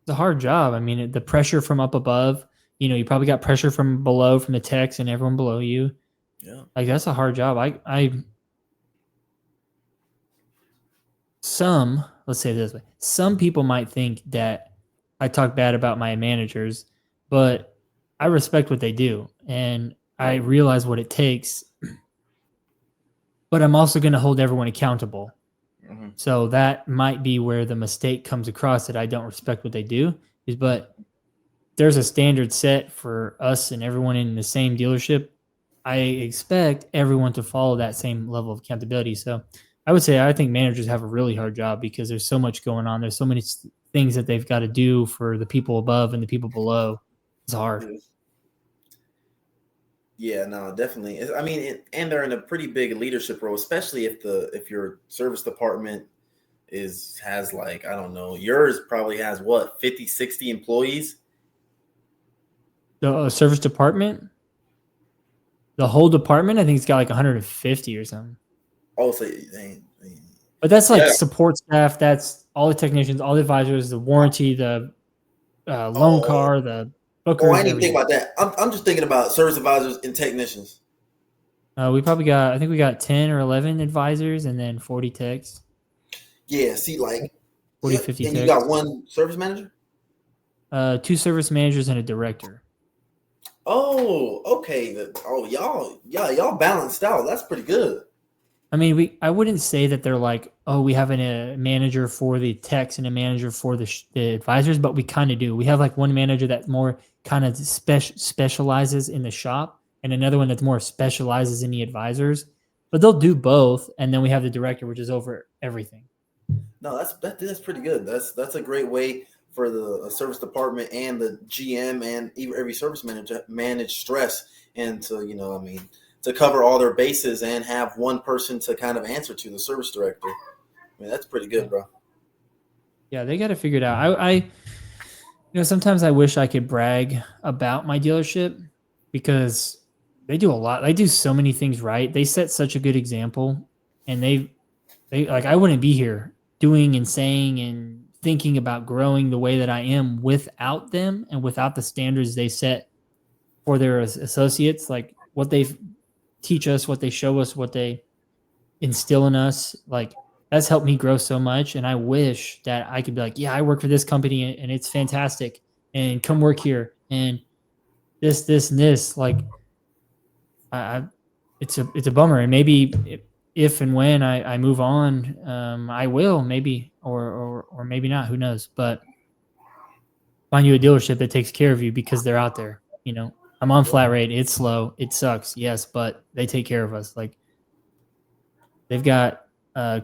It's a hard job. I mean, the pressure from up above, you probably got pressure from below, from the techs and everyone below you. Yeah. Like, that's a hard job. Let's say it this way, some people might think that I talk bad about my managers, but I respect what they do and I realize what it takes, but I'm also going to hold everyone accountable. Mm-hmm. So that might be where the mistake comes across, that I don't respect what they do, but there's a standard set for us and everyone in the same dealership. I expect everyone to follow that same level of accountability. So I would say I think managers have a really hard job because there's so much going on. There's so many things that they've got to do for the people above and the people below. It's hard. Yeah, no, definitely. I mean, and they're in a pretty big leadership role, especially if your service department has like, I don't know, yours probably has what, 50, 60 employees. The service department, the whole department, I think it's got like 150 or something. Oh, so But that's like yeah. support staff. That's all the technicians, all the advisors, the warranty, the loan Oh, car, the oh, I bookers, didn't even think everything. about that. I'm just thinking about service advisors and technicians. I think we got 10 or 11 advisors and then 40 techs, Yeah, see, like, 40, 50 and you got techs. one service manager. Two service managers and a director. Oh, okay. Y'all balanced out. That's pretty good. I mean, I wouldn't say that they're like, oh, we have a manager for the techs and a manager for the advisors, but we kind of do. We have like one manager that more kind of specializes in the shop, and another one that's more specializes in the advisors. But they'll do both, and then we have the director, which is over everything. No, that's pretty good. That's a great way for the service department and the GM and even every service manager manage stress and to I mean to cover all their bases and have one person to kind of answer to, the service director. I mean, that's pretty good, bro. Yeah, they got to figure it out. Sometimes I wish I could brag about my dealership because they do a lot. They do so many things right. They set such a good example, and they like, I wouldn't be here doing and saying and thinking about growing the way that I am without them and without the standards they set for their associates. Like, what they teach us, what they show us, what they instill in us. Like, that's helped me grow so much. And I wish that I could be like, yeah, I work for this company and it's fantastic, and come work here and this and this. Like, I it's a bummer. And maybe if and when I move on, I will, maybe, or maybe not, who knows. But find you a dealership that takes care of you because they're out there. I'm on flat rate. It's slow. It sucks. Yes, but they take care of us. Like, they've got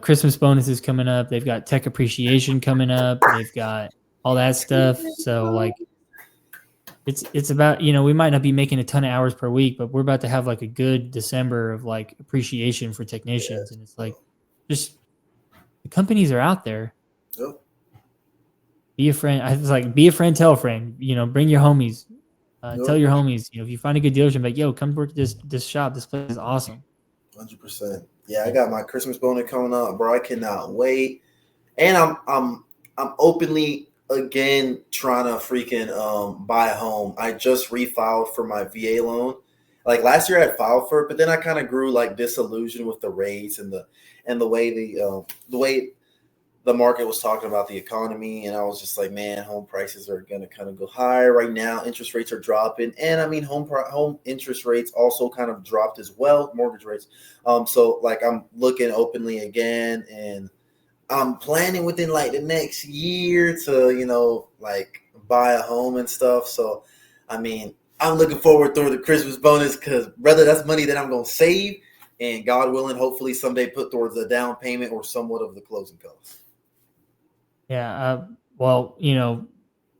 Christmas bonuses coming up. They've got tech appreciation coming up. They've got all that stuff. So, like, it's about, we might not be making a ton of hours per week, but we're about to have like a good December of like appreciation for technicians. And it's like, just, the companies are out there. Yep. Be a friend. I was like, be a friend, tell a friend. Bring your homies. Tell Yep. your homies. If you find a good dealership, like, yo, come work at this shop. This place is awesome. 100%. Yeah, I got my Christmas bonus coming up, bro. I cannot wait. And I'm openly again trying to freaking buy a home. I just refiled for my VA loan. Like last year I had filed for it, but then I kind of grew like disillusioned with the rates and the way the market was talking about the economy, and I was just like, man, home prices are going to kind of go higher right now. Interest rates are dropping, and I mean, home interest rates also kind of dropped as well, mortgage rates. So like I'm looking openly again, and I'm planning within like the next year to like buy a home and stuff. So I mean, I'm looking forward through the Christmas bonus because brother, that's money that I'm gonna save, and God willing, hopefully someday put towards the down payment or somewhat of the closing costs. Yeah. Well,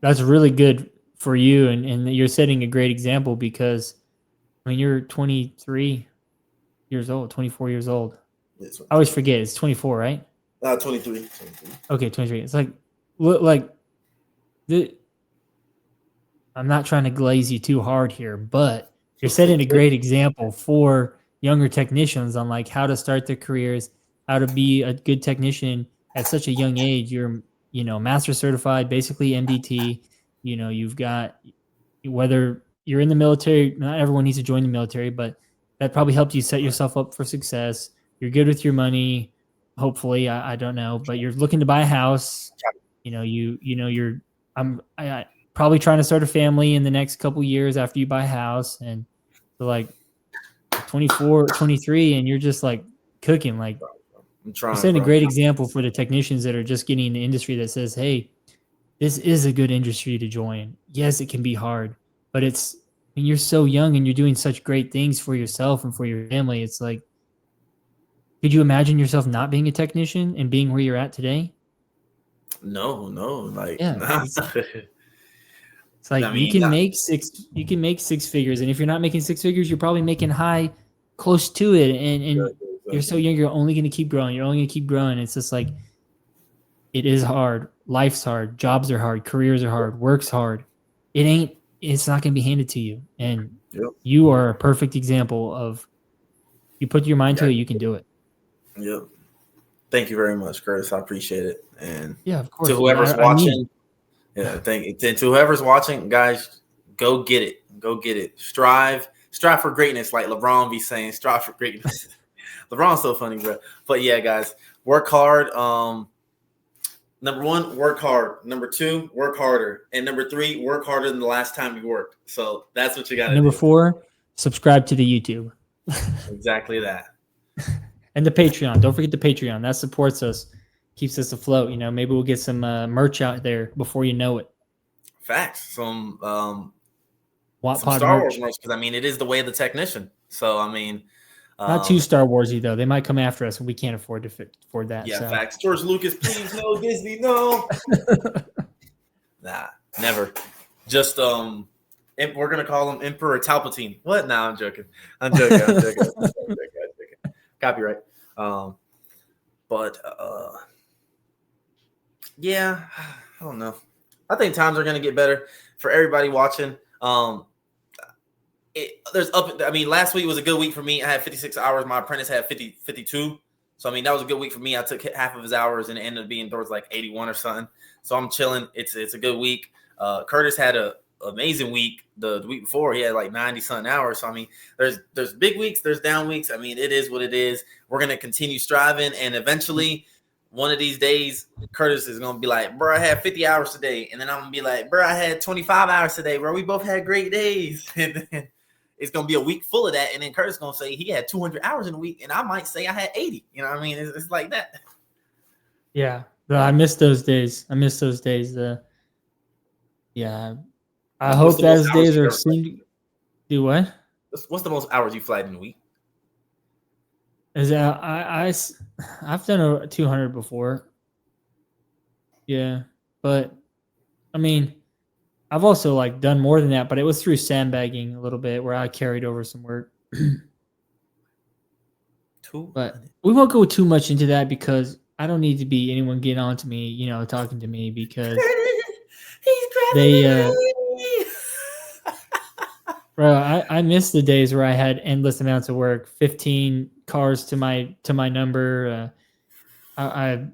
that's really good for you, and you're setting a great example because, I mean, you're 23 years old, 24 years old. Yeah, I always forget it's 24, right? 23. Okay, 23. It's like the. I'm not trying to glaze you too hard here, but you're setting a great example for younger technicians on like how to start their careers, how to be a good technician at such a young age. You're, master certified, basically MDT. You've got, whether you're in the military, not everyone needs to join the military, but that probably helped you set yourself up for success. You're good with your money, hopefully. I don't know, but you're looking to buy a house. You're I probably trying to start a family in the next couple years after you buy a house, and so like 24, 23, and you're just like cooking. Like, I'm trying, you're setting a bro. great example for the technicians that are just getting in the industry that says, hey, this is a good industry to join. Yes, it can be hard, but I mean, you're so young and you're doing such great things for yourself and for your family. It's like, could you imagine yourself not being a technician and being where you're at today? No, like Yeah, nah. it's like I mean, you can make six figures, and if you're not making six figures, you're probably making close to it, and you're so young, you're only going to keep growing. You're only going to keep growing. It's just like, it is hard. Life's hard. Jobs are hard. Careers are hard. Work's hard. It's not going to be handed to you. And yep, you are a perfect example of, you put your mind to it, you can do it. yep. Thank you very much, Curtis. I appreciate it. And Yeah, of to course, man. whoever's I mean, watching, yeah, thank you. And to whoever's watching, guys, go get it. Go get it. Strive for greatness, like LeBron be saying. Strive for greatness. LeBron's so funny, bro. But yeah, guys, work hard. Number one, work hard. Number two, work harder. And number three, work harder than the last time you worked. So that's what you got to number do. 4, subscribe to the YouTube. Exactly that. And the Patreon. Don't forget the Patreon. That supports us, keeps us afloat. Maybe we'll get some merch out there before you know it. Facts. Some WOTPod Star Wars merch. merch, because I mean it is the way of the technician. So I mean, Not too Star Warsy though. They might come after us, and we can't afford that. yeah, so. facts. George Lucas, please no. Disney, no. Nah, never. Just we're gonna call him Emperor Palpatine. What? Nah, I'm joking. I'm joking. Copyright. But yeah, I don't know. I think times are gonna get better for everybody watching. I mean, last week was a good week for me. I had 56 hours. My apprentice had 52. So, I mean, that was a good week for me. I took half of his hours and it ended up being towards like 81 or something. So I'm chilling. It's a good week. Curtis had an amazing week the week before. He had like 90 something hours. So, I mean, there's big weeks, there's down weeks. I mean, it is what it is. We're going to continue striving. And eventually, one of these days, Curtis is going to be like, bro, I had 50 hours today. And then I'm going to be like, bro, I had 25 hours today, bro. We both had great days. And then it's going to be a week full of that. And then Curtis is going to say he had 200 hours in a week. And I might say I had 80. You know what I mean? It's like that. Yeah. But I miss those days. Yeah. I hope those days are soon. Do what? What's the most hours you flied in a week? Is that I've done 200 before. Yeah. But I mean, I've also like done more than that, but it was through sandbagging a little bit where I carried over some work. But we won't go too much into that because I don't need to be anyone getting on to me, talking to me because they bro, I miss the days where I had endless amounts of work, 15 cars to my number. I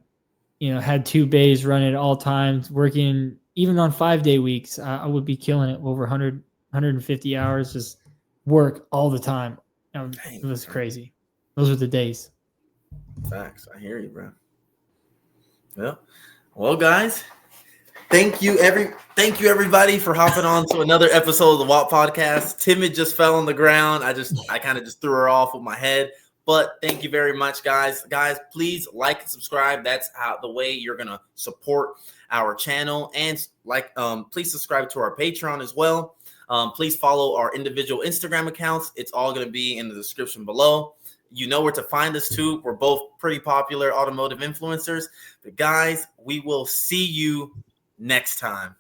had 2 bays running at all times, working even on 5-day weeks. I would be killing it over 100, 150 hours, just work all the time. It was crazy. Those were the days. Facts. I hear you, bro. Yeah. Well, guys, thank you everybody for hopping on to another episode of the WOT podcast. Timid just fell on the ground. I kind of just threw her off with my head. But thank you very much, guys. Guys, please like and subscribe. That's how the way you're gonna support our channel. And please subscribe to our Patreon as well. Please follow our individual Instagram accounts. It's all gonna be in the description below. You know where to find us too. We're both pretty popular automotive influencers. But guys, we will see you next time.